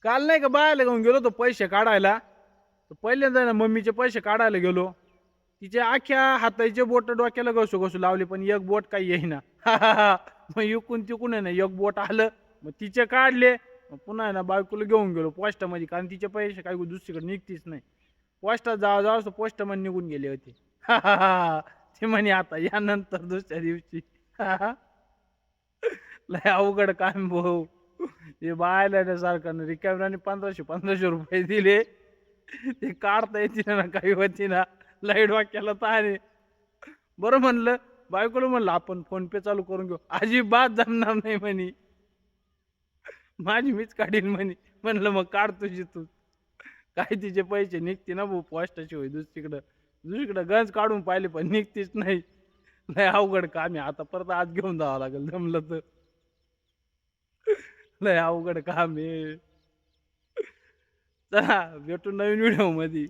काल नाही का बायाला घेऊन गेलो तो पैसे काढायला. तर पहिल्यांदा ना मम्मीचे पैसे काढायला गेलो. तिचे अख्ख्या हाताचे बोट डोक्याला घसू घसू लावले पण एक बोट काही येईना. मग इकून तिकून आहे ना एक बोट आलं. मग तिचे काढले. मग पुन्हा आहे ना बायकोला घेऊन गेलो पोस्टामध्ये कारण तिचे पैसे काही दुसरीकडे निघतीच नाही. पोस्टात जावा जावं पोस्टमन निघून गेले होते. ते म्हणे आता यानंतर दुसऱ्या दिवशी. लय अवघड काम भाऊ. ते बायला सारखं रिकाम्याने 1500 दिले. ते काढता येते ना काही होती ना. लाईट वाक्याला ताणे. बरं म्हणलं बायकोला म्हणलं आपण फोन पे चालू करून घेऊ. अजिबात जमणार नाही म्हणे. माझी मीच काढीन म्हणे. म्हणलं मग काढ तुझी तू. काय तिचे पैसे निघते ना भाऊ पोस्टाची होय दुसरीकडं. दुसरीकडं गंज काढून पाहिले पण निघतीच नाही. लय अवघड काम आहे. आता परत आज घेऊन जावं लागेल जमलं तर. लय अवघड काम आहे. चला भेटू नवीन व्हिडिओ मध्ये.